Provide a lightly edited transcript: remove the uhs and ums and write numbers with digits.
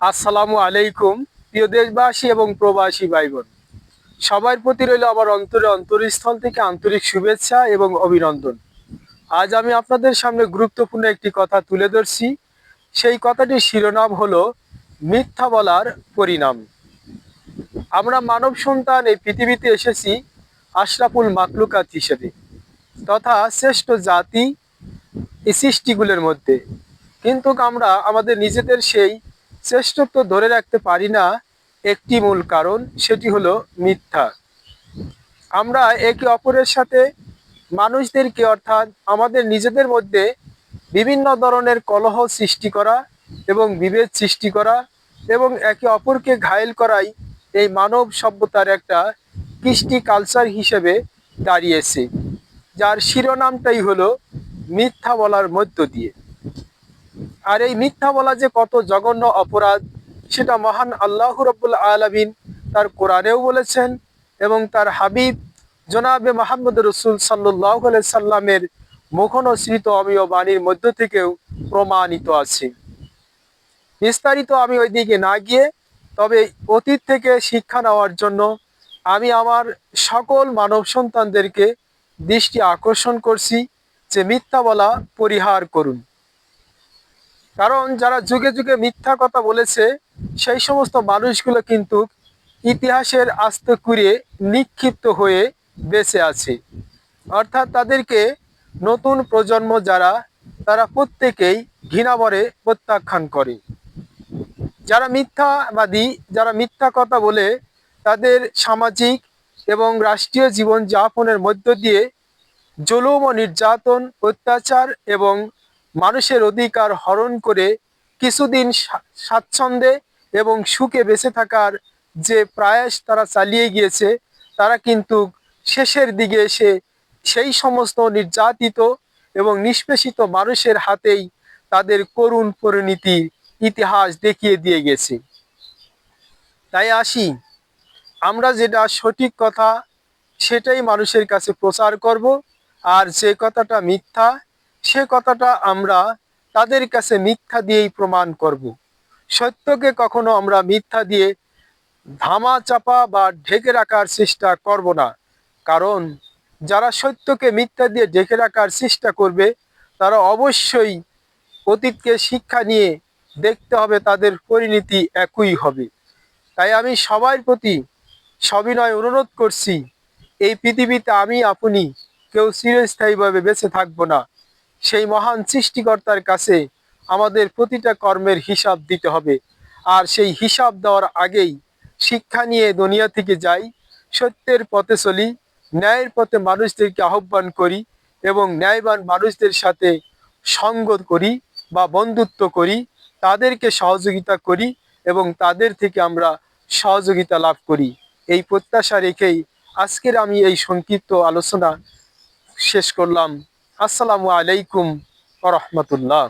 আসসালামু আলাইকুম। প্রিয় দেশবাসী এবং প্রবাসী ভাই বোন, সবার প্রতি রইল আমার অন্তরস্থল থেকে আন্তরিক শুভেচ্ছা এবং অভিনন্দন। আজ আমি আপনাদের সামনে গুরুত্বপূর্ণ একটি কথা তুলে ধরছি। সেই কথাটির শিরোনাম হলো মিথ্যা বলার পরিণাম। আমরা মানব সন্তান এই পৃথিবীতে এসেছি আশরাফুল মাকলুকাত হিসেবে, তথা শ্রেষ্ঠ জাতি এই সৃষ্টিগুলোর মধ্যে। কিন্তু আমরা আমাদের নিজেদের সেই শ্রেষ্ঠত্ব ধরে রাখতে পারি না। একটি মূল কারণ, সেটি হলো মিথ্যা। আমরা একে অপরের সাথে মানুষদেরকে, অর্থাৎ আমাদের নিজেদের মধ্যে বিভিন্ন ধরনের কলহ সৃষ্টি করা এবং বিভেদ সৃষ্টি করা এবং একে অপরকে ঘায়েল করাই এই মানব সভ্যতার একটা কৃষ্টি কালচার হিসেবে দাঁড়িয়েছে, যার শিরোনামটাই হলো মিথ্যা বলার মধ্য দিয়ে। আর এই মিথ্যা বলা যে কত জঘন্য অপরাধ, সেটা মহান আল্লাহ রাব্বুল আলামিন তার কোরআনেও বলেছেন এবং তার হাবিব জনাবে মোহাম্মদ রসুল সাল্লাল্লাহু আলাইহি সাল্লামের মুখনসৃত অমীয় বাণীর মধ্য থেকেও প্রমাণিত আছে। বিস্তারিত আমি ওই দিকে না গিয়ে, তবে অতীত থেকে শিক্ষা নেওয়ার জন্য আমি আমার সকল মানব সন্তানদেরকে দৃষ্টি আকর্ষণ করছি যে মিথ্যা বলা পরিহার করুন। কারণ যারা যুগে যুগে মিথ্যা কথা বলেছে, সেই সমস্ত মানুষগুলো কিন্তু ইতিহাসের আস্তাকুঁড়ে নিক্ষিপ্ত হয়ে বেঁচে আছে। অর্থাৎ তাদেরকে নতুন প্রজন্ম যারা, তারা প্রত্যেকেই ঘৃণাভরে প্রত্যাখ্যান করে। যারা মিথ্যাবাদী, যারা মিথ্যা কথা বলে তাদের সামাজিক এবং রাষ্ট্রীয় জীবন যাপনের মধ্য দিয়ে জুলুম ও নির্যাতন, অত্যাচার এবং মানুষের অধিকার হরণ করে কিছুদিন স্বাচ্ছন্দ্যে এবং সুখে বেঁচে থাকার যে প্রয়াস তারা চালিয়ে গিয়েছে, তারা কিন্তু শেষের দিকে এসে সেই সমস্ত নির্যাতিত এবং নিষ্পেষিত মানুষের হাতেই তাদের করুণ পরিণতির ইতিহাস দেখিয়ে দিয়ে গেছে। তাই আসি, আমরা যেটা সঠিক কথা সেটাই মানুষের কাছে প্রচার করব, আর যে কথাটা মিথ্যা সে কথাটা আমরা তাদের কাছে মিথ্যা দিয়েই প্রমাণ করব। সত্যকে কখনো আমরা মিথ্যা দিয়ে ধামা চাপা বা ঢেকে রাখার চেষ্টা করব না। কারণ যারা সত্যকে মিথ্যা দিয়ে ঢেকে রাখার চেষ্টা করবে, তারা অবশ্যই অতীতকে শিক্ষা নিয়ে দেখতে হবে তাদের পরিণতি একই হবে। তাই আমি সবার প্রতি সবিনয় অনুরোধ করছি, এই পৃথিবীতে আমি আপনি কেউ চিরস্থায়ীভাবে বেঁচে থাকবো না। সেই মহান সৃষ্টিকর্তার কাছে আমাদের প্রতিটা কর্মের হিসাব দিতে হবে। আর সেই হিসাব দেওয়ার আগেই শিক্ষা নিয়ে দুনিয়া থেকে যাই, সত্যের পথে চলি, ন্যায়ের পথে মানুষদেরকে আহ্বান করি এবং ন্যায়বান মানুষদের সাথে সঙ্গ করি বা বন্ধুত্ব করি, তাদেরকে সহযোগিতা করি এবং তাদের থেকে আমরা সহযোগিতা লাভ করি। এই প্রত্যাশা রেখেই আজকের আমি এই সংক্ষিপ্ত আলোচনা শেষ করলাম। আসসালামু আলাইকুম ওয়া রাহমাতুল্লাহ।